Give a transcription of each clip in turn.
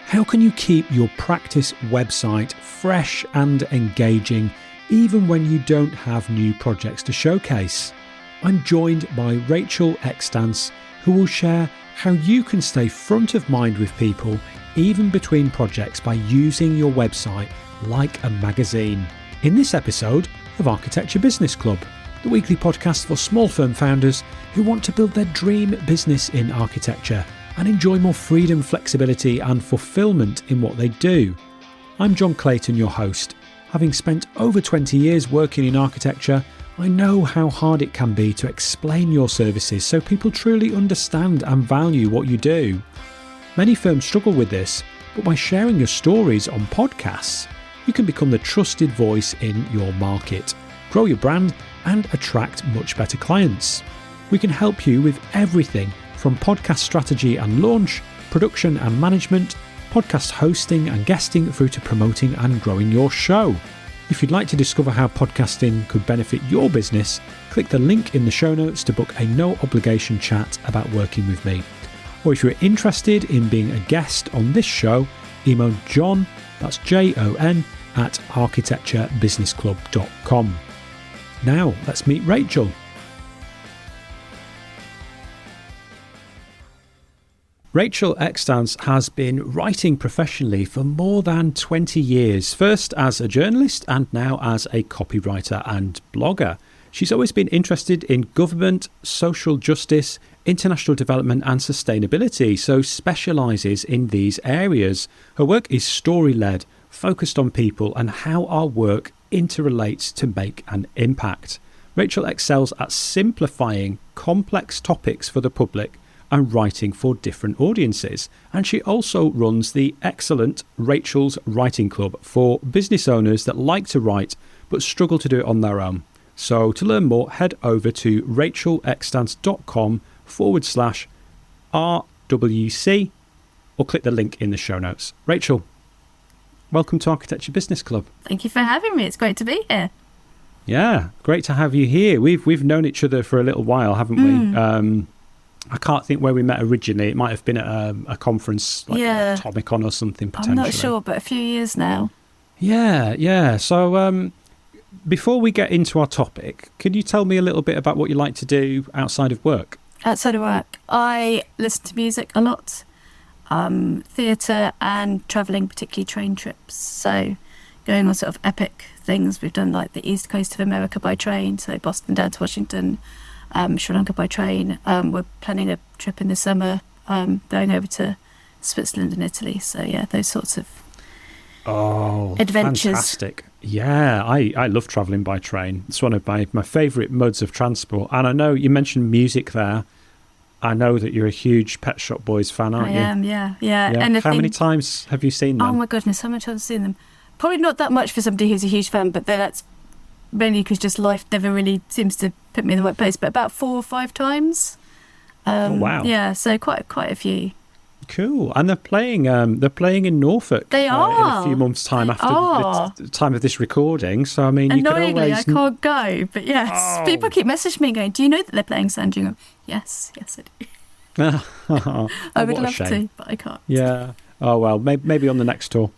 How can you keep your practice website fresh and engaging even when you don't have new projects to showcase? I'm joined by Rachel Extance, who will share how you can stay front of mind with people even between projects by using your website like a magazine. In this episode of Architecture Business Club, the weekly podcast for small firm founders who want to build their dream business in architecture and enjoy more freedom, flexibility and fulfillment in what they do. I'm John Clayton, your host. Having spent over 20 years working in architecture, I know how hard it can be to explain your services so people truly understand and value what you do. Many firms struggle with this, but by sharing your stories on podcasts, you can become the trusted voice in your market, grow your brand and attract much better clients. We can help you with everything from podcast strategy and launch, production and management, podcast hosting and guesting through to promoting and growing your show. If you'd like to discover how podcasting could benefit your business, click the link in the show notes to book a no-obligation chat about working with me. Or if you're interested in being a guest on this show, email John, that's Jon, at architecturebusinessclub.com. Now, let's meet Rachel. Rachel Extance has been writing professionally for more than 20 years, first as a journalist and now as a copywriter and blogger. She's always been interested in government, social justice, international development and sustainability, so specialises in these areas. Her work is story-led, focused on people and how our work interrelates to make an impact. Rachel excels at simplifying complex topics for the public and writing for different audiences. And she also runs the excellent Rachel's Writing Club for business owners that like to write but struggle to do it on their own. So to learn more, head over to rachelextance.com/RWC or click the link in the show notes. Rachel, welcome to Architecture Business Club. Thank you for having me. It's great to be here. Yeah, great to have you here. We've known each other for a little while, haven't we? I can't think where we met originally. It might have been at a conference like Atomicon or something potentially. I'm not sure, but a few years now. Yeah. So before we get into our topic, could you tell me a little bit about what you like to do outside of work? Outside of work, I listen to music a lot, theatre and travelling, particularly train trips. So going on sort of epic things. We've done like the East Coast of America by train, so Boston down to Washington, Sri Lanka by train. We're planning a trip in the summer, going over to Switzerland and Italy. So yeah, those sorts of adventures. Fantastic. Yeah, I love travelling by train. It's one of my favourite modes of transport. And I know you mentioned music there. I know that you're a huge Pet Shop Boys fan, aren't you? I am, yeah. And how many times have you seen them? Oh my goodness, how many times have I seen them? Probably not that much for somebody who's a huge fan, but that's mainly because just life never really seems to put me in the right place. But about 4 or 5 times. Oh, wow. Yeah, so quite a few. Cool. And they're playing in Norfolk. They are. In a few months' time after the time of this recording. So, I mean, annoyingly, you can always... I can't go, but yes. People keep messaging me going, do you know that they're playing Sandringham? Yes, I do. I would love to, but I can't. Yeah. Oh, well, maybe on the next tour.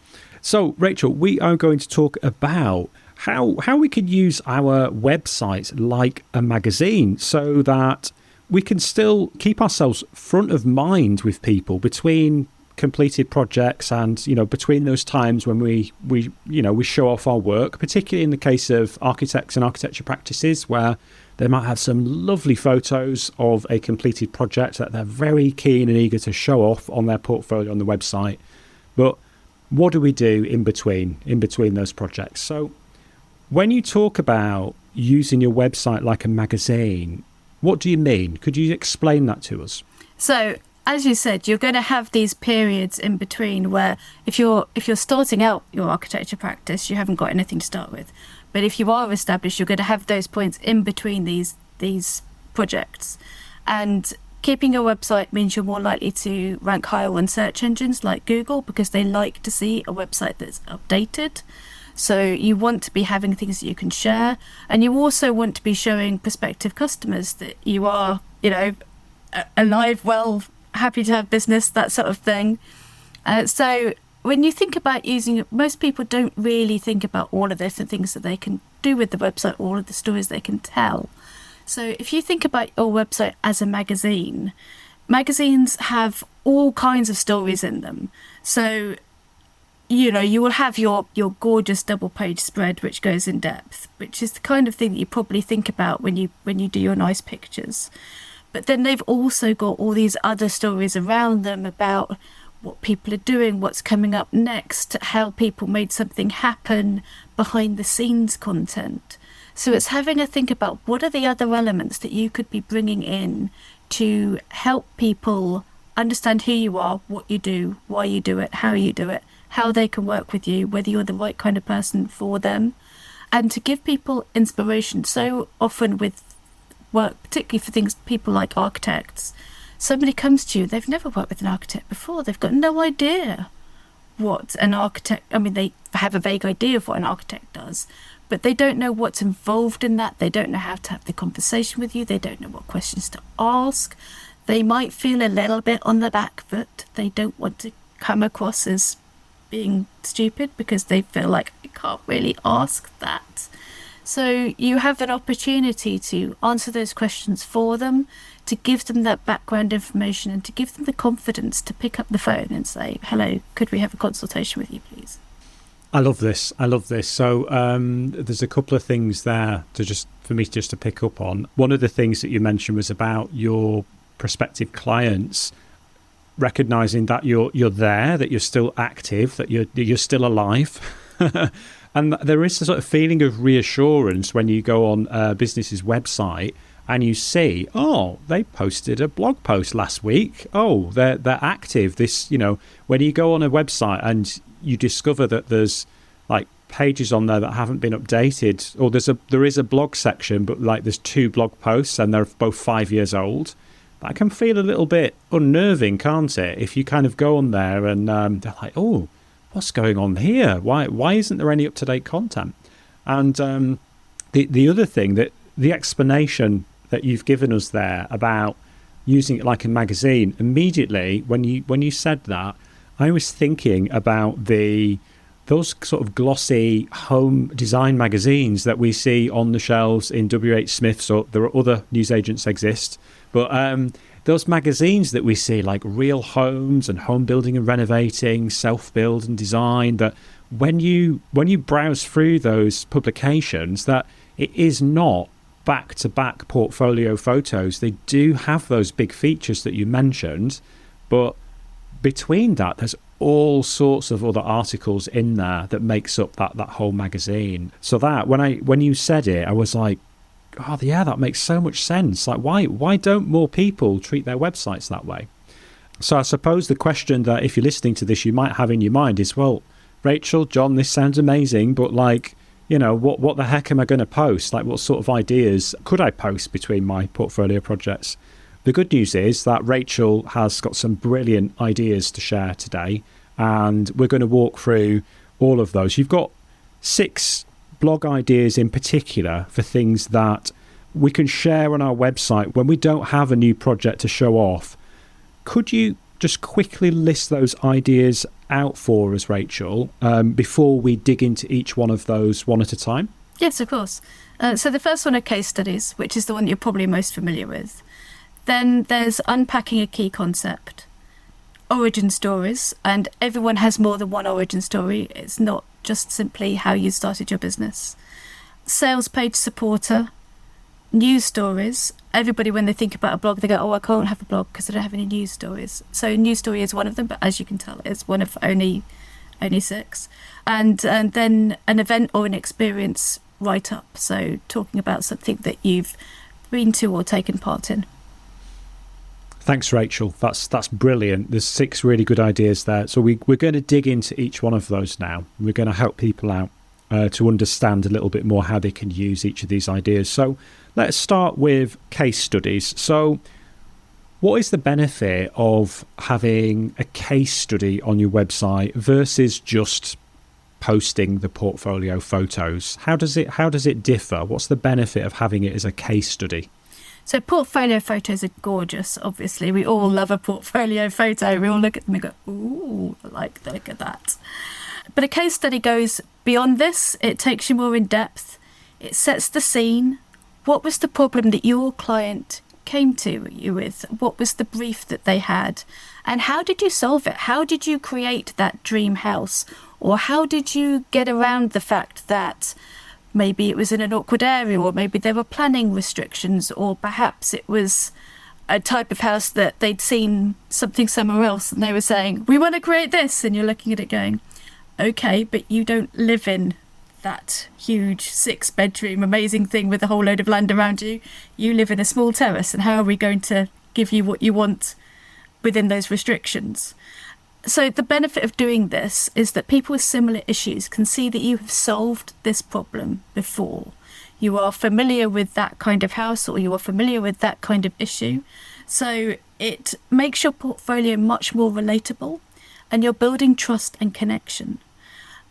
So, Rachel, we are going to talk about how we could use our website like a magazine so that we can still keep ourselves front of mind with people between completed projects and, between those times when we show off our work, particularly in the case of architects and architecture practices where they might have some lovely photos of a completed project that they're very keen and eager to show off on their portfolio on the website. But what do we do in between those projects? So when you talk about using your website like a magazine, what do you mean? Could you explain that to us? So, as you said, you're going to have these periods in between where if you're starting out your architecture practice, you haven't got anything to start with. But if you are established, you're going to have those points in between these projects. And keeping your website means you're more likely to rank higher on search engines like Google because they like to see a website that's updated. So you want to be having things that you can share, and you also want to be showing prospective customers that you are, alive, well, happy to have business, that sort of thing. So when you think about using it, most people don't really think about all of the different things that they can do with the website, all of the stories they can tell. So if you think about your website as a magazine, magazines have all kinds of stories in them. So, you will have your gorgeous double page spread, which goes in depth, which is the kind of thing that you probably think about when you do your nice pictures. But then they've also got all these other stories around them about what people are doing, what's coming up next, how people made something happen, behind the scenes content. So it's having a think about what are the other elements that you could be bringing in to help people understand who you are, what you do, why you do it, how you do it, how they can work with you, whether you're the right kind of person for them, and to give people inspiration. So often with work, particularly for people like architects, somebody comes to you, they've never worked with an architect before, they've got no idea what an architect, they have a vague idea of what an architect does, but they don't know what's involved in that. They don't know how to have the conversation with you. They don't know what questions to ask. They might feel a little bit on the back foot. They don't want to come across as being stupid because they feel like I can't really ask that. So you have an opportunity to answer those questions for them, to give them that background information, and to give them the confidence to pick up the phone and say, hello, could we have a consultation with you, please? I love this. So there's a couple of things there for me to pick up on. One of the things that you mentioned was about your prospective clients recognizing that you're there, that you're still active, that you're still alive. And there is a sort of feeling of reassurance when you go on a business's website and you see, oh, they posted a blog post last week. Oh, they're active. When you go on a website and you discover that there's like pages on there that haven't been updated, or there is a blog section, but like there's 2 blog posts and they're both 5 years old. That can feel a little bit unnerving, can't it? If you kind of go on there and they're like, oh, what's going on here? Why isn't there any up-to-date content? And the other thing, that the explanation that you've given us there about using it like a magazine, immediately when you said that, I was thinking about those sort of glossy home design magazines that we see on the shelves in WH Smith's, or there are other newsagents exist, but those magazines that we see, like Real Homes and Home Building and Renovating, Self-Build and Design, that when you browse through those publications, that it is not back-to-back portfolio photos. They do have those big features that you mentioned, but between that, there's all sorts of other articles in there that makes up that whole magazine. So that when you said it, I was like, oh yeah, that makes so much sense. Like, why don't more people treat their websites that way? So I suppose the question that if you're listening to this, you might have in your mind is, well, Rachel, John, this sounds amazing, but like, what the heck am I going to post? Like, what sort of ideas could I post between my portfolio projects? The good news is that Rachel has got some brilliant ideas to share today, and we're going to walk through all of those. You've got 6 blog ideas in particular for things that we can share on our website when we don't have a new project to show off. Could you just quickly list those ideas out for us, Rachel, before we dig into each one of those one at a time? Yes, of course. So the first one are case studies, which is the one you're probably most familiar with. Then there's unpacking a key concept, origin stories, and everyone has more than one origin story. It's not just simply how you started your business. Sales page supporter, news stories. Everybody, when they think about a blog, they go, oh, I can't have a blog because I don't have any news stories. So news story is one of them, but as you can tell, it's one of only 6. And then an event or an experience write-up. So talking about something that you've been to or taken part in. Thanks, Rachel. That's brilliant. There's 6 really good ideas there. So we're going to dig into each one of those now. We're going to help people out to understand a little bit more how they can use each of these ideas. So let's start with case studies. So what is the benefit of having a case study on your website versus just posting the portfolio photos? How does it differ? What's the benefit of having it as a case study? So portfolio photos are gorgeous, obviously. We all love a portfolio photo. We all look at them and go, ooh, look at that. But a case study goes beyond this. It takes you more in depth. It sets the scene. What was the problem that your client came to you with? What was the brief that they had? And how did you solve it? How did you create that dream house? Or how did you get around the fact that maybe it was in an awkward area, or maybe there were planning restrictions, or perhaps it was a type of house that they'd seen something somewhere else and they were saying, we want to create this. And you're looking at it going, okay, but you don't live in that huge 6-bedroom amazing thing with a whole load of land around you. You live in a small terrace, and how are we going to give you what you want within those restrictions? So the benefit of doing this is that people with similar issues can see that you have solved this problem before. You are familiar with that kind of house, or you are familiar with that kind of issue. So it makes your portfolio much more relatable, and you're building trust and connection.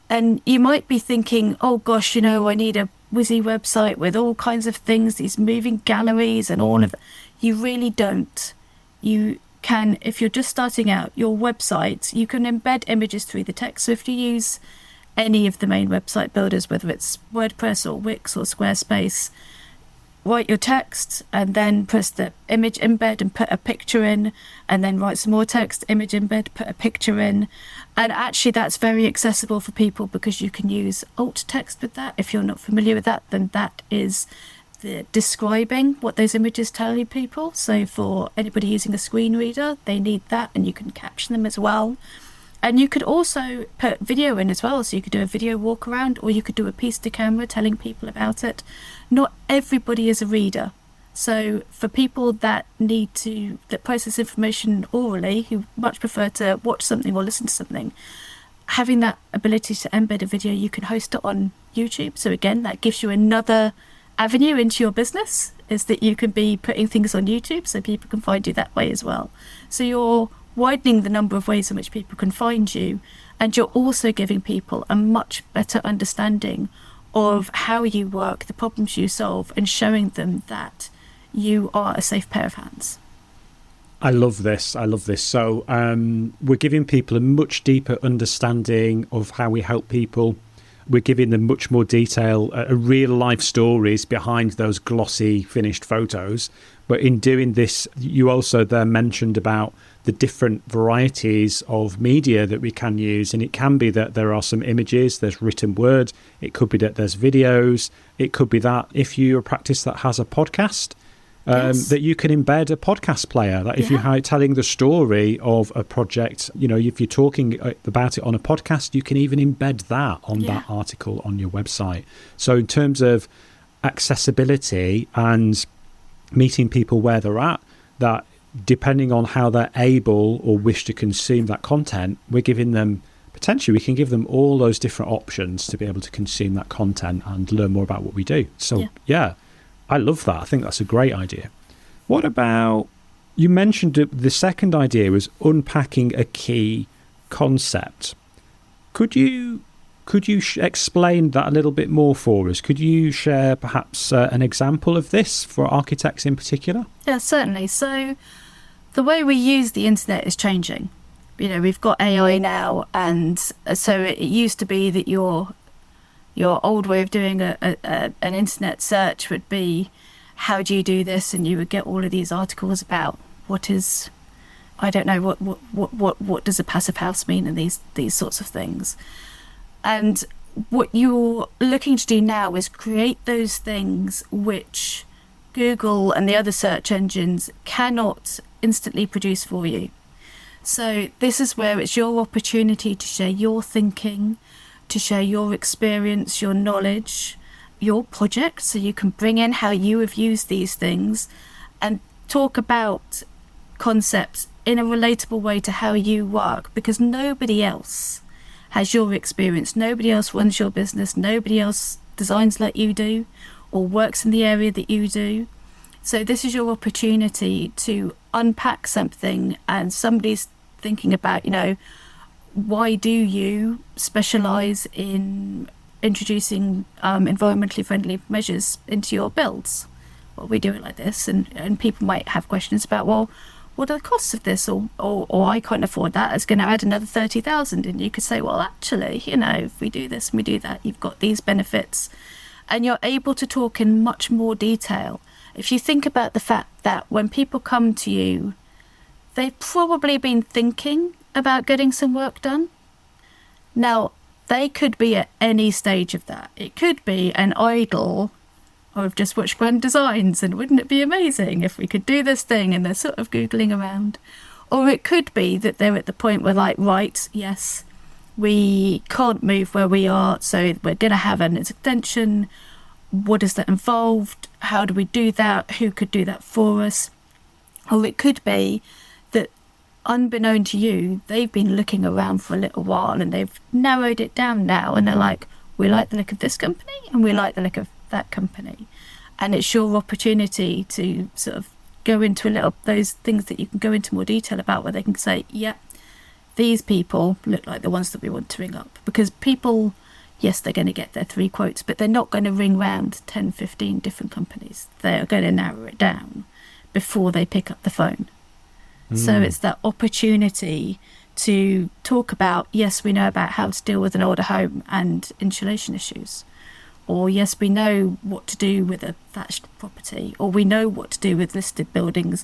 And you might be thinking, oh gosh, I need a whizzy website with all kinds of things, these moving galleries and all of that. You really don't. You can, if you're just starting out, your website, you can embed images through the text. So if you use any of the main website builders, whether it's WordPress or Wix or Squarespace, write your text and then press the image embed and put a picture in, and then write some more text, image embed, put a picture in. And actually that's very accessible for people, because you can use alt text with that. If you're not familiar with that, then that is describing what those images tell you people. So for anybody using a screen reader, they need that, and you can caption them as well. And you could also put video in as well. So you could do a video walk around, or you could do a piece to camera telling people about it. Not everybody is a reader. So for people that process information orally, who much prefer to watch something or listen to something, having that ability to embed a video, you can host it on YouTube. So again, that gives you another avenue into your business, is that you can be putting things on YouTube so people can find you that way as well. So you're widening the number of ways in which people can find you, and you're also giving people a much better understanding of how you work, the problems you solve, and showing them that you are a safe pair of hands. I love this. So we're giving people a much deeper understanding of how we help people. We're giving them much more detail, real life stories behind those glossy finished photos. But in doing this, you also there mentioned about the different varieties of media that we can use. And it can be that there are some images, there's written word. It could be that there's videos. It could be that if you're a practice that has a podcast, yes, that you can embed a podcast player. That if you're telling the story of a project, if you're talking about it on a podcast, you can even embed that on that article on your website. So in terms of accessibility and meeting people where they're at, that depending on how they're able or wish to consume that content, we can give them all those different options to be able to consume that content and learn more about what we do. So I love that. I think that's a great idea. What about, you mentioned the second idea was unpacking a key concept. Could you explain that a little bit more for us? Could you share perhaps an example of this for architects in particular? Yeah, certainly. So the way we use the internet is changing. We've got AI now, and so it used to be that your old way of doing an internet search would be, how do you do this? And you would get all of these articles about what does a passive house mean, and these sorts of things. And what you're looking to do now is create those things which Google and the other search engines cannot instantly produce for you. So this is where it's your opportunity to share your thinking, to share your experience, your knowledge, your project, so you can bring in how you have used these things and talk about concepts in a relatable way to how you work, because nobody else has your experience, nobody else runs your business, nobody else designs like you do or works in the area that you do. So this is your opportunity to unpack something, and somebody's thinking about, why do you specialise in introducing environmentally friendly measures into your builds? well, we do it like this. And people might have questions about, well, what are the costs of this? Or I can't afford that. It's going to add another 30,000. And you could say, well, actually, if we do this and we do that, you've got these benefits. And you're able to talk in much more detail. If you think about the fact that when people come to you, they've probably been thinking about getting some work done. Now, they could be at any stage of that. It could be an idle, I've just watched Grand Designs and wouldn't it be amazing if we could do this thing, and they're sort of Googling around. Or it could be that they're at the point where like, right, yes, we can't move where we are, so we're going to have an extension. What does that involve? How do we do that? Who could do that for us? Or it could be that, unbeknown to you, they've been looking around for a little while and they've narrowed it down now, and they're like, we like the look of this company and we like the look of that company. And it's your opportunity to sort of go into those things that you can go into more detail about, where they can say, yeah, these people look like the ones that we want to ring up. Because people, yes, they're going to get their 3 quotes, but they're not going to ring round 10, 15 different companies. They're going to narrow it down before they pick up the phone. So it's that opportunity to talk about, yes, we know about how to deal with an older home and insulation issues. Or yes, we know what to do with a thatched property, or we know what to do with listed buildings,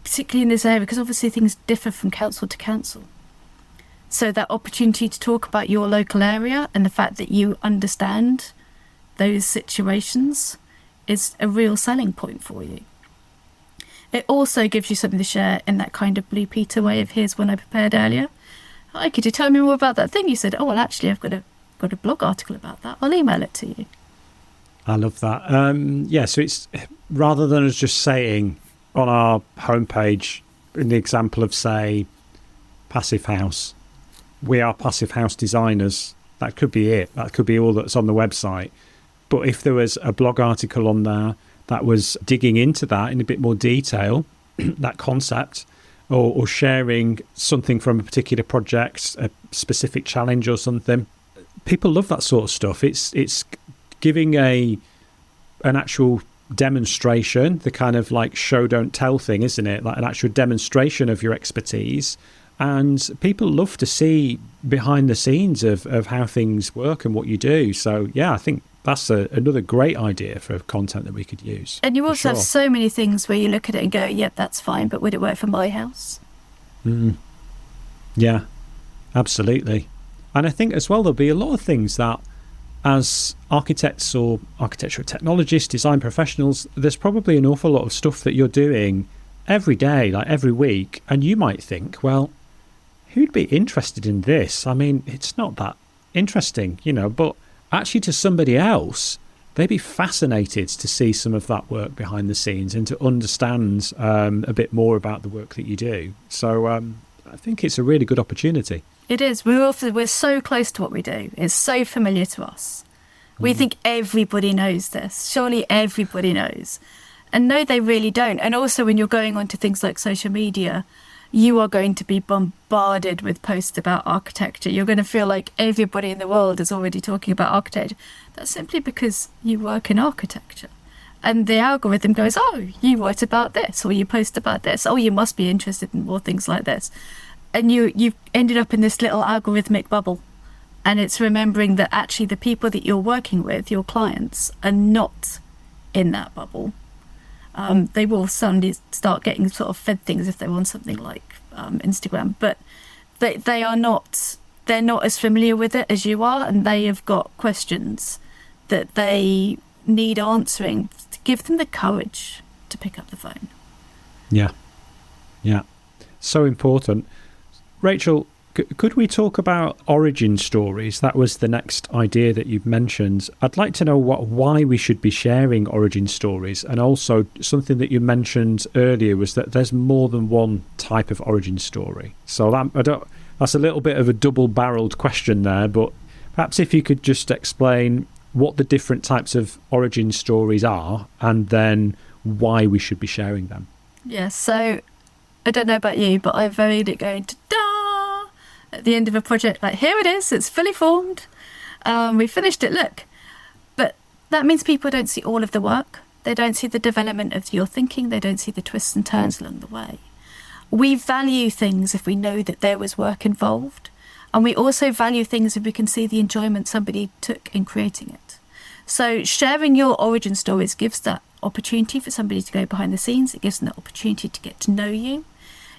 particularly in this area, because obviously things differ from council to council. So that opportunity to talk about your local area and the fact that you understand those situations is a real selling point for you. It also gives you something to share in that kind of Blue Peter way of, here's one I prepared earlier. Hi, could you tell me more about that thing you said? Oh, well, actually, I've got a blog article about that. I'll email it to you. I love that. So it's, rather than us just saying on our homepage, in the example of, say, Passive House, we are Passive House designers. That could be it. That could be all that's on the website. But if there was a blog article on there that was digging into that in a bit more detail, that concept, or sharing something from a particular project, a specific challenge or something, people love that sort of stuff. It's giving an actual demonstration, the kind of like show don't tell thing, isn't it? Like an actual demonstration of your expertise. And people love to see behind the scenes of how things work and what you do. So yeah, I think that's another great idea for content that we could use. And you also have so many things where you look at it and go, yep, that's fine, but would it work for my house? Yeah, absolutely. And I think as well, there'll be a lot of things that as architects or architectural technologists, design professionals, there's probably an awful lot of stuff that you're doing every day, like every week. And you might think, well, who'd be interested in this? I mean, it's not that interesting, but actually to somebody else, they'd be fascinated to see some of that work behind the scenes and to understand a bit more about the work that you do. So I think it's a really good opportunity. It is. We're so close to what we do. It's so familiar to us. We think everybody knows this. Surely everybody knows. And no, they really don't. And also when you're going onto things like social media, you are going to be bombarded with posts about architecture. You're going to feel like everybody in the world is already talking about architecture. That's simply because you work in architecture. And the algorithm goes, oh, you write about this, or you post about this. Oh, you must be interested in more things like this. And you've ended up in this little algorithmic bubble. And it's remembering that actually the people that you're working with, your clients, are not in that bubble. They will suddenly start getting sort of fed things if they're on something like Instagram. But they're not as familiar with it as you are. And they have got questions that they need answering to give them the courage to pick up the phone. Yeah. So important. Rachel, could we talk about origin stories? That was the next idea that you've mentioned. I'd like to know why we should be sharing origin stories. And also something that you mentioned earlier was that there's more than one type of origin story. So that's a little bit of a double-barreled question there, but perhaps if you could just explain what the different types of origin stories are and then why we should be sharing them. Yeah, so I don't know about you, but I varied it going to at the end of a project, like, here it is, it's fully formed, we finished it, look. But that means people don't see all of the work. They don't see the development of your thinking. They don't see the twists and turns along the way. We value things if we know that there was work involved. And we also value things if we can see the enjoyment somebody took in creating it. So sharing your origin stories gives that opportunity for somebody to go behind the scenes. It gives them the opportunity to get to know you.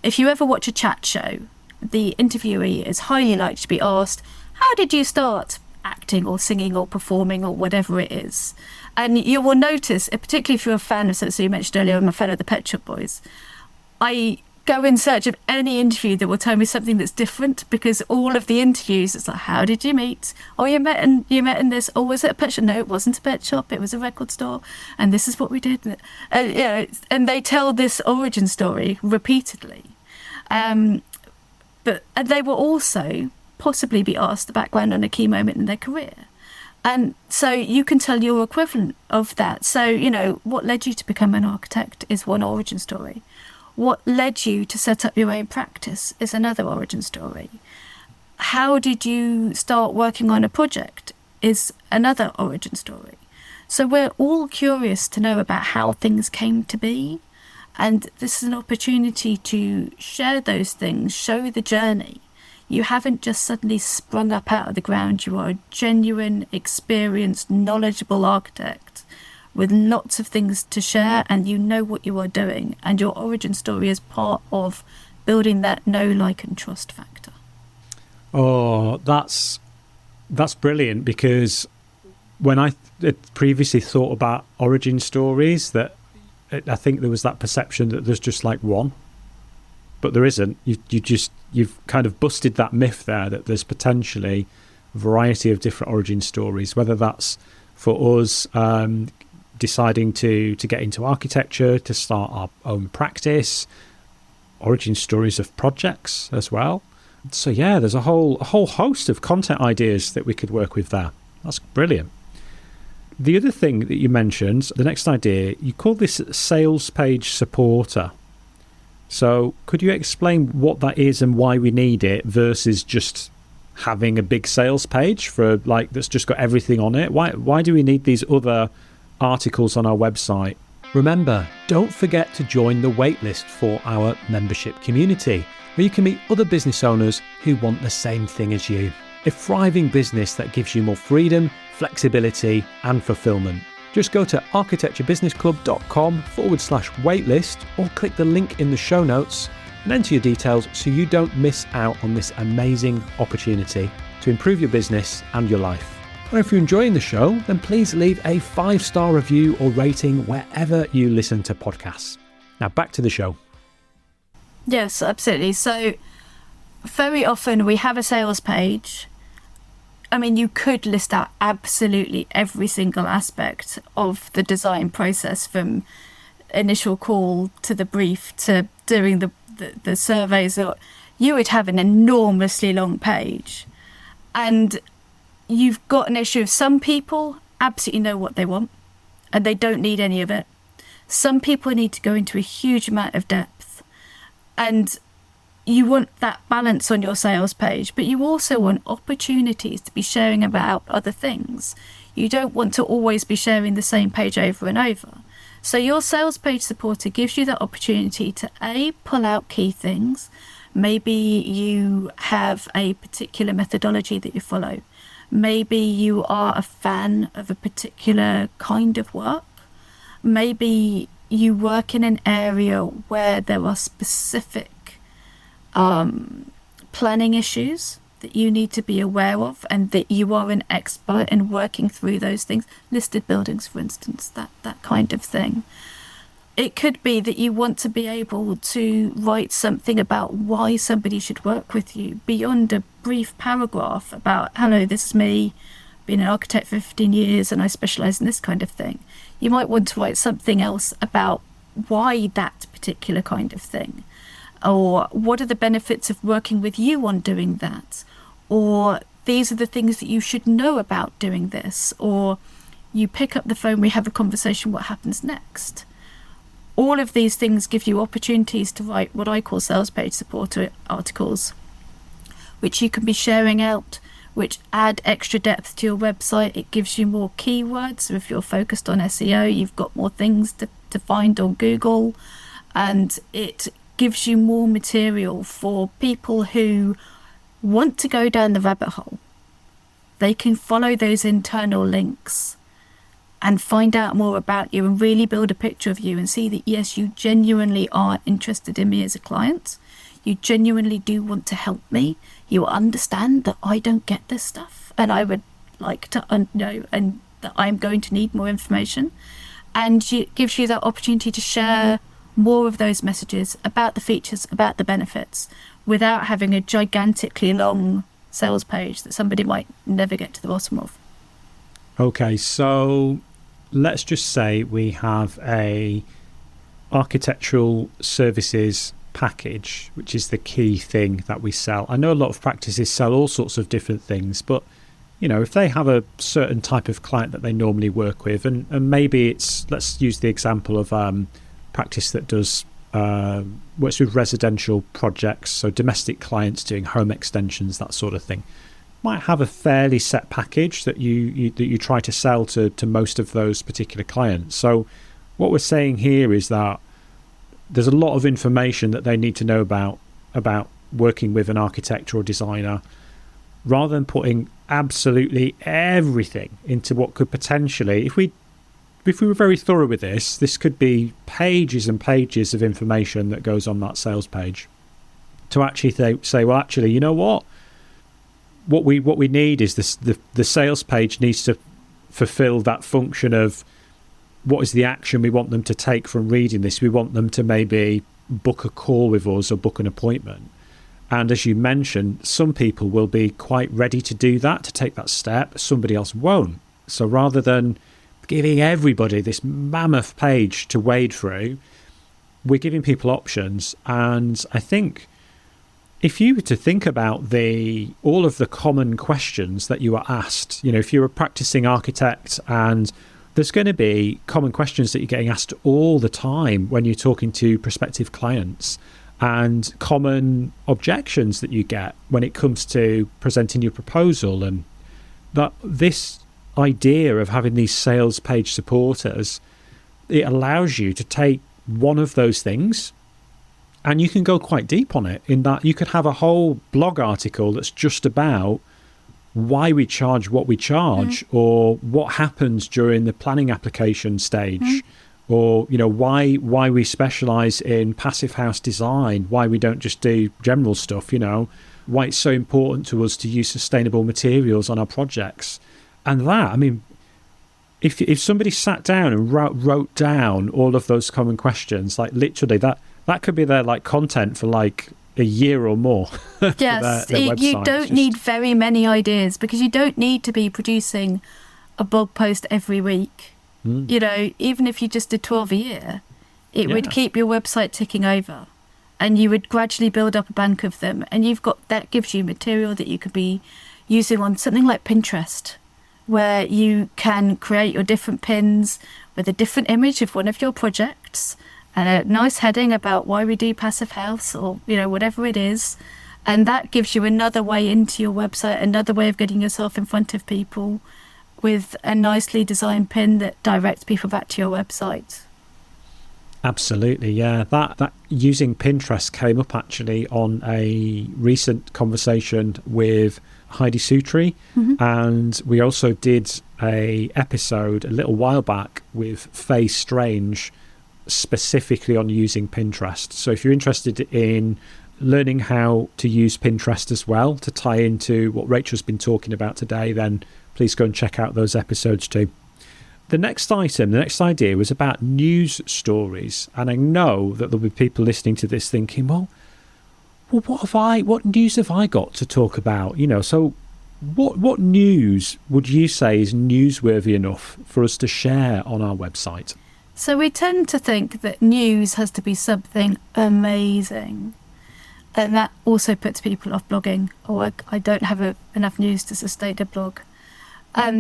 If you ever watch a chat show, the interviewee is highly likely to be asked, how did you start acting or singing or performing or whatever it is? And you will notice, particularly if you're a fan of, so you mentioned earlier, I'm a fan of the Pet Shop Boys, I go in search of any interview that will tell me something that's different, because all of the interviews, it's like, how did you meet? Oh, you met in this. Oh, was it a pet shop? No, it wasn't a pet shop. It was a record store. And this is what we did. And they tell this origin story repeatedly. But they will also possibly be asked the background on a key moment in their career. And so you can tell your equivalent of that. So, what led you to become an architect is one origin story. What led you to set up your own practice is another origin story. How did you start working on a project is another origin story. So we're all curious to know about how things came to be. And this is an opportunity to share those things, show the journey. You haven't just suddenly sprung up out of the ground. You are a genuine, experienced, knowledgeable architect with lots of things to share, and you know what you are doing. And your origin story is part of building that know, like, and trust factor. Oh, that's brilliant, because when I previously thought about origin stories, that I think there was that perception that there's just like one, but there isn't. You've kind of busted that myth there, that there's potentially a variety of different origin stories, whether that's for us deciding to get into architecture, to start our own practice, origin stories of projects as well. So yeah, there's a whole host of content ideas that we could work with there. That's brilliant. The other thing that you mentioned, the next idea, you call this sales page supporter. So could you explain what that is and why we need it versus just having a big sales page for that's just got everything on it? Why do we need these other articles on our website? Remember, don't forget to join the waitlist for our membership community, where you can meet other business owners who want the same thing as you. A thriving business that gives you more freedom, flexibility and fulfillment. Just go to architecturebusinessclub.com/waitlist or click the link in the show notes and enter your details so you don't miss out on this amazing opportunity to improve your business and your life. And if you're enjoying the show, then please leave a 5-star review or rating wherever you listen to podcasts. Now back to the show. Yes, absolutely. So very often we have a sales page. I mean, you could list out absolutely every single aspect of the design process, from initial call to the brief to doing the surveys. You would have an enormously long page. And you've got an issue of some people absolutely know what they want and they don't need any of it. Some people need to go into a huge amount of depth. And you want that balance on your sales page, but you also want opportunities to be sharing about other things. You don't want to always be sharing the same page over and over. So your sales page supporter gives you that opportunity to pull out key things. Maybe you have a particular methodology that you follow. Maybe you are a fan of a particular kind of work. Maybe you work in an area where there are specific planning issues that you need to be aware of, and that you are an expert in working through those things. Listed buildings, for instance, that kind of thing. It could be that you want to be able to write something about why somebody should work with you beyond a brief paragraph about, hello, this is me, been an architect for 15 years and I specialise in this kind of thing. You might want to write something else about why that particular kind of thing. Or what are the benefits of working with you on doing that? Or these are the things that you should know about doing this. Or you pick up the phone, we have a conversation, what happens next? All of these things give you opportunities to write what I call sales page supporter articles, which you can be sharing out which add extra depth to your website. It gives you more keywords. So if you're focused on SEO, you've got more things to find on Google. And it gives you more material for people who want to go down the rabbit hole. They can follow those internal links and find out more about you and really build a picture of you and see that, yes, you genuinely are interested in me as a client. You genuinely do want to help me. You understand that I don't get this stuff and I would like to know, and that I'm going to need more information. And it gives you that opportunity to share more of those messages about the features, about the benefits, without having a gigantically long sales page that somebody might never get to the bottom of. Okay, so let's just say we have a architectural services package, which is the key thing that we sell. I know a lot of practices sell all sorts of different things, but if they have a certain type of client that they normally work with, and maybe let's use the example of practice that does works with residential projects, so domestic clients doing home extensions, that sort of thing, might have a fairly set package that you try to sell to most of those particular clients. So what we're saying here is that there's a lot of information that they need to know about working with an architect or designer, rather than putting absolutely everything into what could potentially, if we were very thorough with this could be pages and pages of information that goes on that sales page. To actually say, well, actually, you know what we need is this: the sales page needs to fulfill that function of what is the action we want them to take from reading this. We want them to maybe book a call with us or book an appointment. And as you mentioned, some people will be quite ready to do that, to take that step. Somebody else won't. So rather than giving everybody this mammoth page to wade through, we're giving people options. And I think if you were to think about all of the common questions that you are asked, if you're a practicing architect, and there's going to be common questions that you're getting asked all the time when you're talking to prospective clients, and common objections that you get when it comes to presenting your proposal, and that this idea of having these sales page supporters, it allows you to take one of those things and you can go quite deep on it, in that you could have a whole blog article that's just about why we charge what we charge, or what happens during the planning application stage, or why we specialize in passive house design, why we don't just do general stuff, why it's so important to us to use sustainable materials on our projects. And that, I mean, if somebody sat down and wrote down all of those common questions, like literally that could be their content for a year or more. Yes, their website. You don't need very many ideas, because you don't need to be producing a blog post every week. Even if you just did 12 a year, it would keep your website ticking over, and you would gradually build up a bank of them. And that gives you material that you could be using on something like Pinterest, where you can create your different pins with a different image of one of your projects and a nice heading about why we do passive house, or whatever it is. And that gives you another way into your website, another way of getting yourself in front of people, with a nicely designed pin that directs people back to your website. Absolutely, yeah. That using Pinterest came up actually on a recent conversation with Heidi Sutri, and we also did a episode a little while back with Faye Strange, specifically on using Pinterest. So if you're interested in learning how to use Pinterest as well to tie into what Rachel's been talking about today, then please go and check out those episodes too. The next idea was about news stories. And I know that there'll be people listening to this thinking, well, what news have I got to talk about? So what news would you say is newsworthy enough for us to share on our website? So we tend to think that news has to be something amazing. And that also puts people off blogging. I don't have enough news to sustain a blog.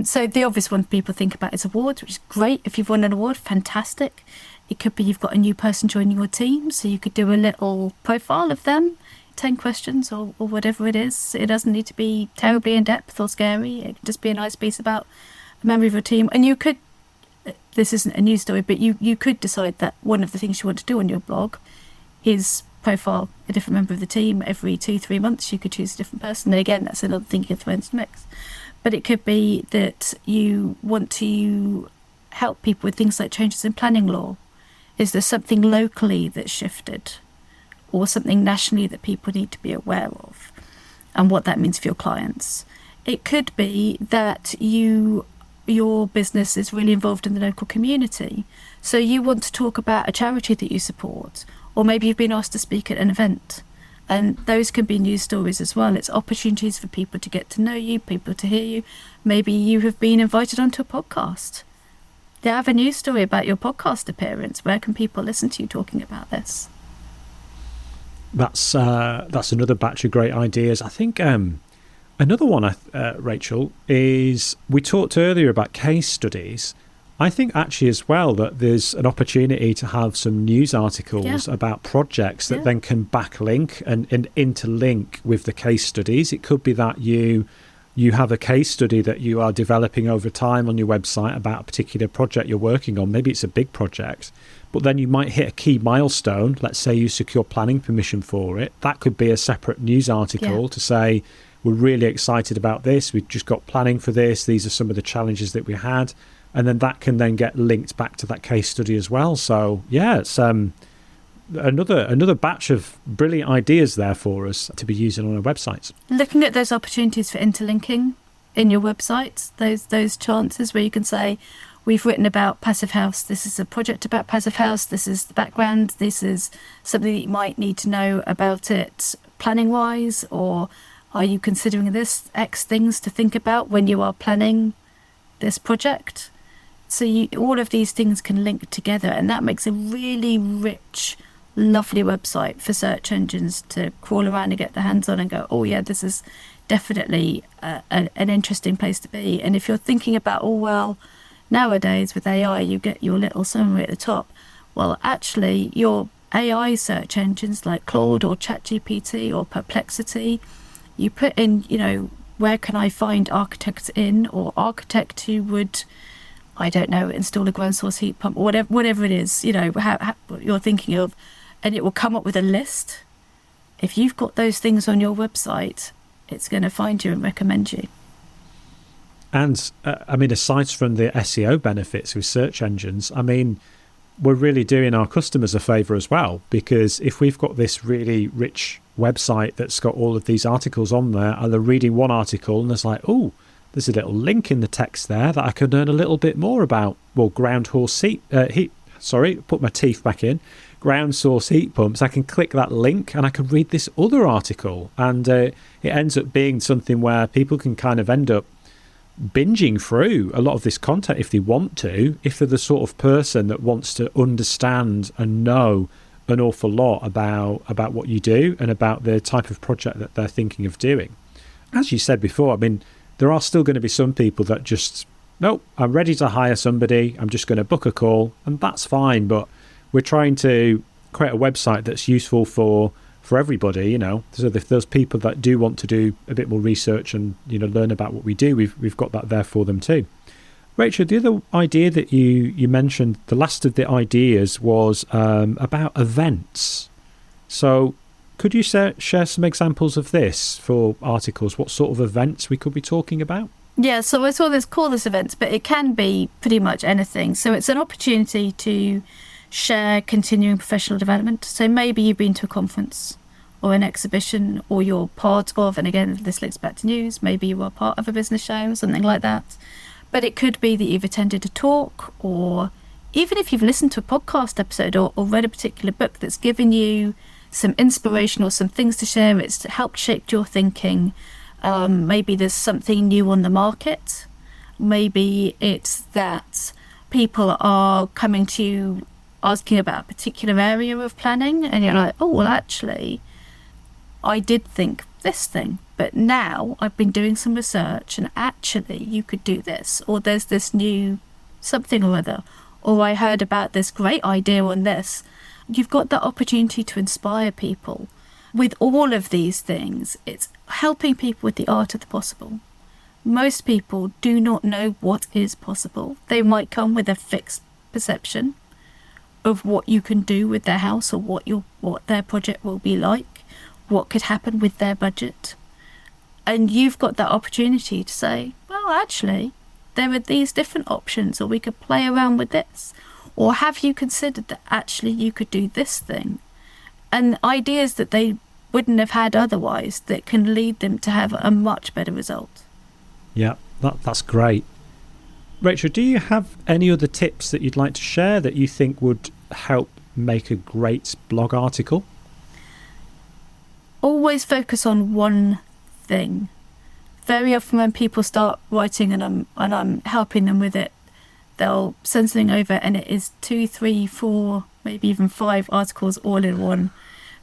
So the obvious one people think about is awards, which is great. If you've won an award, fantastic. It could be you've got a new person joining your team, so you could do a little profile of them. 10 questions or whatever it is. It doesn't need to be terribly in-depth or scary. It can just be a nice piece about a member of your team. And you could, this isn't a news story, but you could decide that one of the things you want to do on your blog is profile a different member of the team. Every 2-3 months you could choose a different person. And again, that's another thing you can throw into the mix. But it could be that you want to help people with things like changes in planning law. Is there something locally that's shifted, or something nationally that people need to be aware of, and what that means for your clients? It could be that your business is really involved in the local community, so you want to talk about a charity that you support, or maybe you've been asked to speak at an event, and those can be news stories as well. It's opportunities for people to get to know you, people to hear you. Maybe you have been invited onto a podcast. They have a news story about your podcast appearance. Where can people listen to you talking about this? That's another batch of great ideas. I think another one, Rachel, is we talked earlier about case studies. I think actually as well that there's an opportunity to have some news articles about projects that then can backlink and interlink with the case studies. It could be that you have a case study that you are developing over time on your website about a particular project you're working on. Maybe it's a big project, but then you might hit a key milestone. Let's say you secure planning permission for it. That could be a separate news article to say, we're really excited about this. We've just got planning for this. These are some of the challenges that we had. And then that can then get linked back to that case study as well. So yeah, it's another batch of brilliant ideas there for us to be using on our websites. Looking at those opportunities for interlinking in your website, those chances where you can say, we've written about Passive House, this is a project about Passive House, this is the background, this is something that you might need to know about it planning wise, or are you considering this X things to think about when you are planning this project? So all of these things can link together, and that makes a really rich, lovely website for search engines to crawl around and get their hands on and go, oh yeah, this is definitely an interesting place to be. And if you're thinking about, nowadays with AI you get your little summary at the top. Well, actually your AI search engines like Claude or ChatGPT or Perplexity, you put in, where can I find architects in, or architect who would, I don't know, install a ground source heat pump, or whatever it is, what you're thinking of, and it will come up with a list. If you've got those things on your website, it's going to find you and recommend you. And aside from the SEO benefits with search engines, we're really doing our customers a favour as well, because if we've got this really rich website that's got all of these articles on there, and they're reading one article and it's like, oh, there's a little link in the text there that I can learn a little bit more about. Well, ground source heat pumps. I can click that link and I can read this other article, and it ends up being something where people can kind of end up binging through a lot of this content if they want to, if they're the sort of person that wants to understand and know an awful lot about what you do and about the type of project that they're thinking of doing. As you said before, there are still going to be some people that just, nope, I'm ready to hire somebody, I'm just going to book a call, and that's fine. But we're trying to create a website that's useful for everybody, so if there's people that do want to do a bit more research and learn about what we do, we've got that there for them too. Rachel, the other idea that you mentioned, the last of the ideas, was about events. So could you share some examples of this for articles? What sort of events we could be talking about? Yeah, so I saw call this events, but it can be pretty much anything. So it's an opportunity to share continuing professional development. So maybe you've been to a conference or an exhibition, or you're part of, and again, this links back to news, maybe you are part of a business show or something like that. But it could be that you've attended a talk, or even if you've listened to a podcast episode or read a particular book that's given you some inspiration or some things to share, it's helped shape your thinking. Maybe there's something new on the market. Maybe it's that people are coming to you asking about a particular area of planning, and you're like, oh, well, actually, I did think this thing, but now I've been doing some research, and actually you could do this, or there's this new something or other, or I heard about this great idea on this. You've got that opportunity to inspire people. with all of these things, it's helping people with the art of the possible. Most people do not know what is possible. They might come with a fixed perception of what you can do with their house, or what their project will be like, what could happen with their budget. And you've got that opportunity to say, well, actually, there are these different options, or we could play around with this. Or have you considered that actually you could do this thing? And ideas that they wouldn't have had otherwise that can lead them to have a much better result. Yeah, that's great. Rachel, do you have any other tips that you'd like to share that you think would help make a great blog article? Always focus on one thing. Very often when people start writing and I'm helping them with it, they'll send something over and it is 2, 3, 4, maybe even 5 articles all in one,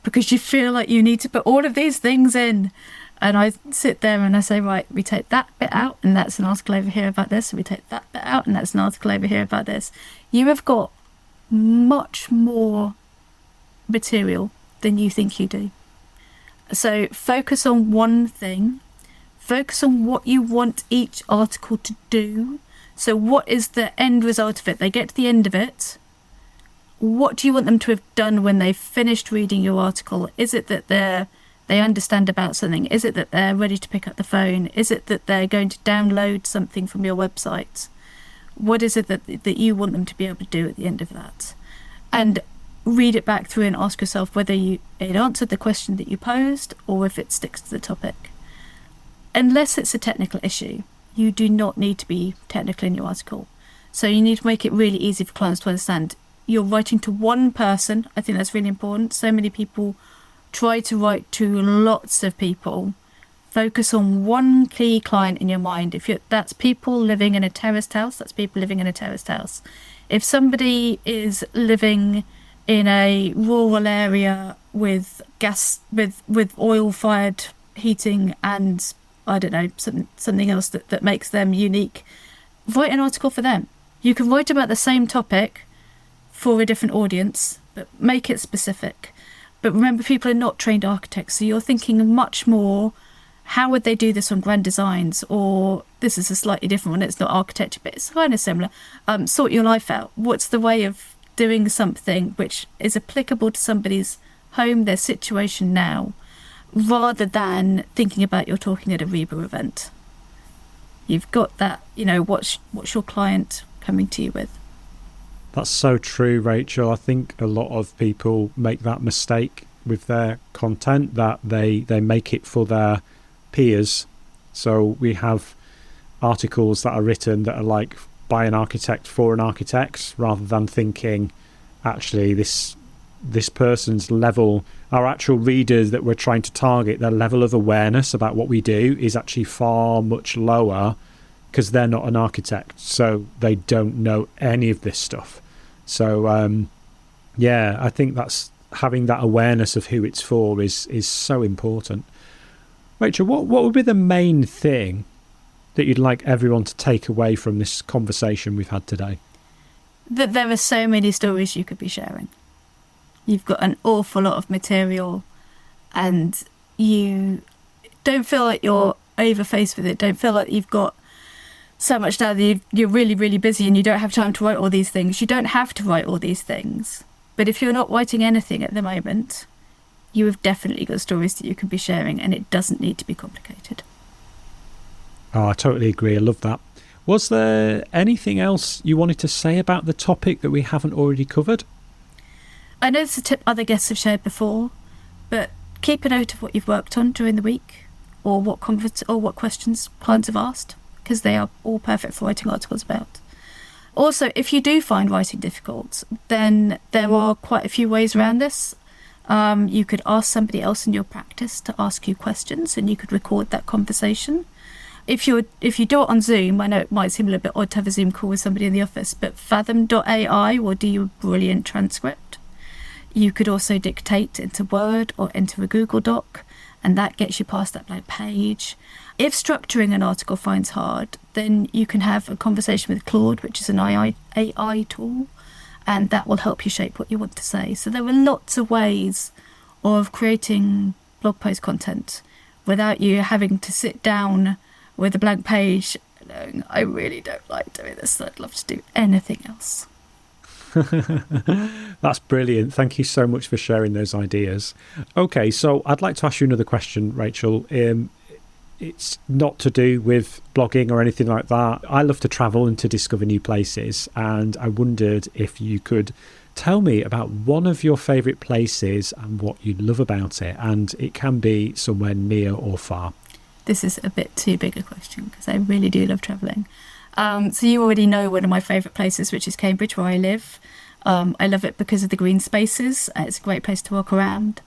because you feel like you need to put all of these things in. And I sit there and I say, right, we take that bit out and that's an article over here about this. And we take that bit out and that's an article over here about this. You have got much more material than you think you do. So focus on one thing. Focus on what you want each article to do. So what is the end result of it? They get to the end of it. What do you want them to have done when they've finished reading your article? Is it that they understand about something? Is it that they're ready to pick up the phone? Is it that they're going to download something from your website? What is it that you want them to be able to do at the end of that? And read it back through and ask yourself whether it answered the question that you posed or if it sticks to the topic. Unless it's a technical issue, you do not need to be technical in your article. So you need to make it really easy for clients to understand. You're writing to one person. I think that's really important. So many people try to write to lots of people. Focus on one key client in your mind. That's people living in a terraced house, that's people living in a terraced house. If somebody is living in a rural area with gas, with oil-fired heating and, I don't know, something else that makes them unique, write an article for them. You can write about the same topic for a different audience, but make it specific. But remember, people are not trained architects, so you're thinking much more, how would they do this on grand designs? Or this is a slightly different one, it's not architecture, but it's kind of similar. Sort your life out. What's the way of doing something which is applicable to somebody's home, their situation now, rather than thinking about you're talking at a Reba event? You've got that, what's your client coming to you with? That's so true, Rachel. I think a lot of people make that mistake with their content, that they make it for their peers. So we have articles that are written that are like by an architect for an architect, rather than thinking, actually, this person's level, our actual readers that we're trying to target, their level of awareness about what we do is actually far much lower, because they're not an architect, so they don't know any of this stuff. So I think that's having that awareness of who it's for is so important. Rachel, what would be the main thing that you'd like everyone to take away from this conversation we've had today? That there are so many stories you could be sharing. You've got an awful lot of material and you don't feel like you're overfaced with it. Don't feel like you've got so much now that you're really, really busy and you don't have time to write all these things. You don't have to write all these things. But if you're not writing anything at the moment, you have definitely got stories that you can be sharing, and it doesn't need to be complicated. Oh, I totally agree. I love that. Was there anything else you wanted to say about the topic that we haven't already covered? I know it's a tip other guests have shared before, but keep a note of what you've worked on during the week, or what questions clients have asked, because they are all perfect for writing articles about. Also, if you do find writing difficult, then there are quite a few ways around this. You could ask somebody else in your practice to ask you questions, and you could record that conversation. If you do it on Zoom, I know it might seem a little bit odd to have a Zoom call with somebody in the office, but Fathom.ai will do you a brilliant transcript. You could also dictate into Word or into a Google Doc, and that gets you past that blank page. If structuring an article finds hard, then you can have a conversation with Claude, which is an AI tool, and that will help you shape what you want to say. So there are lots of ways or of creating blog post content without you having to sit down with a blank page going, I really don't like doing this, I'd love to do anything else. That's brilliant. Thank you so much for sharing those ideas. Okay, so I'd like to ask you another question, Rachel. It's not to do with blogging or anything like that. I love to travel and to discover new places, and I wondered if you could tell me about one of your favourite places and what you love about it, and it can be somewhere near or far. This is a bit too big a question because I really do love travelling. So you already know one of my favourite places, which is Cambridge, where I live. I love it because of the green spaces. It's a great place to walk around.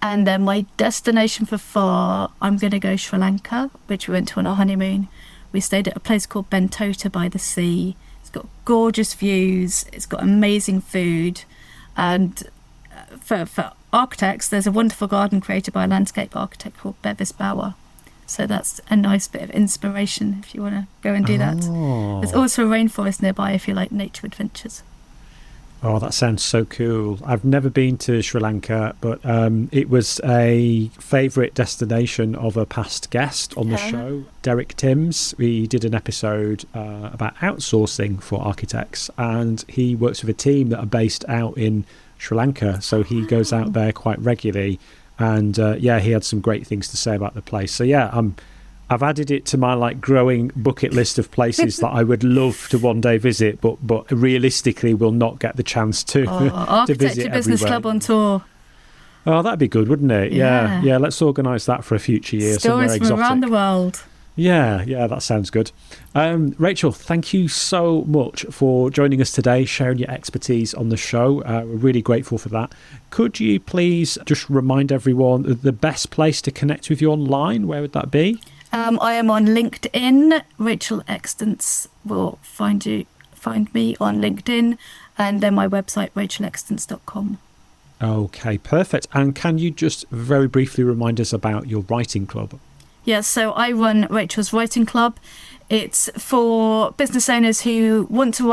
And then my destination for far, I'm going to go Sri Lanka, which we went to on our honeymoon. We stayed at a place called Bentota by the sea. It's got gorgeous views. It's got amazing food. And for architects, there's a wonderful garden created by a landscape architect called Bevis Bauer. So that's a nice bit of inspiration if you want to go and do that. There's also a rainforest nearby if you like nature adventures. Oh, that sounds so cool. I've never been to Sri Lanka, but it was a favourite destination of a past guest on the show, Derek Timms. We did an episode about outsourcing for architects, and he works with a team that are based out in Sri Lanka. So he goes out there quite regularly. And he had some great things to say about the place. So I've added it to my growing bucket list of places that I would love to one day visit, but realistically will not get the chance to to visit Architecture Business Club on tour. Oh, that'd be good, wouldn't it? Yeah. Let's organise that for a future year. Stories from around the world. Yeah, that sounds good. Rachel, thank you so much for joining us today, sharing your expertise on the show. We're really grateful for that. Could you please just remind everyone the best place to connect with you online? Where would that be? I am on LinkedIn. Rachel Extance will find me on LinkedIn, and then my website, rachelextance.com. Okay, perfect. And can you just very briefly remind us about your writing club? Yes, so I run Rachel's Writing Club. It's for business owners who want to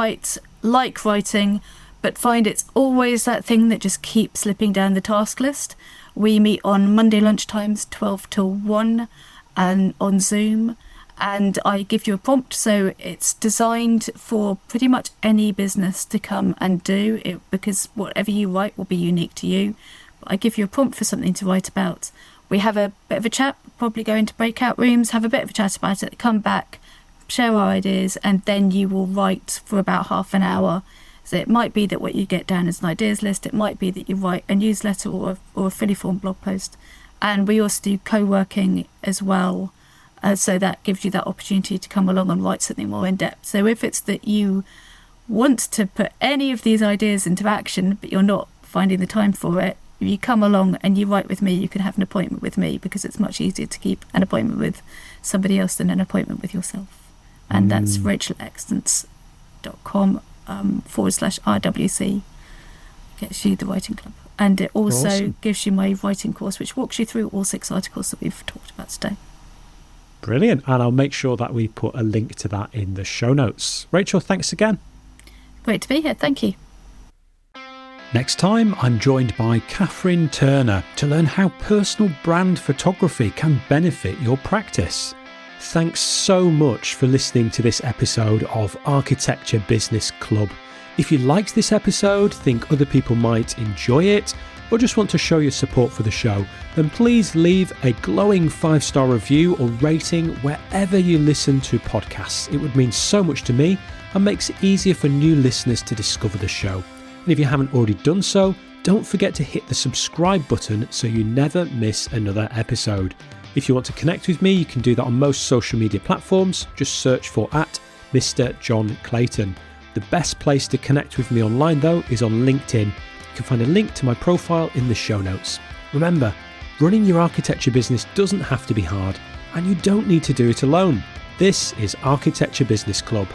like writing, but find it's always that thing that just keeps slipping down the task list. We meet on Monday lunchtimes, 12 till 1, and on Zoom. And I give you a prompt, so it's designed for pretty much any business to come and do it, because whatever you write will be unique to you. But I give you a prompt for something to write about. We have a bit of a chat, probably go into breakout rooms, have a bit of a chat about it, come back, share our ideas, and then you will write for about half an hour. So it might be that what you get down is an ideas list, it might be that you write a newsletter or a fully formed blog post. And we also do co-working as well, so that gives you that opportunity to come along and write something more in depth. So if it's that you want to put any of these ideas into action, but you're not finding the time for it, if you come along and you write with me, you can have an appointment with me, because it's much easier to keep an appointment with somebody else than an appointment with yourself. And that's rachelextance.com /RWC. Gets you the writing club. And it also gives you my writing course, which walks you through all 6 articles that we've talked about today. Brilliant. And I'll make sure that we put a link to that in the show notes. Rachel, thanks again. Great to be here. Thank you. Next time, I'm joined by Catherine Turner to learn how personal brand photography can benefit your practice. Thanks so much for listening to this episode of Architecture Business Club. If you liked this episode, think other people might enjoy it, or just want to show your support for the show, then please leave a glowing 5-star review or rating wherever you listen to podcasts. It would mean so much to me and makes it easier for new listeners to discover the show. And if you haven't already done so, don't forget to hit the subscribe button so you never miss another episode. If you want to connect with me, you can do that on most social media platforms. Just search for @Mr. John Clayton. The best place to connect with me online, though, is on LinkedIn. You can find a link to my profile in the show notes. Remember, running your architecture business doesn't have to be hard, and you don't need to do it alone. This is Architecture Business Club.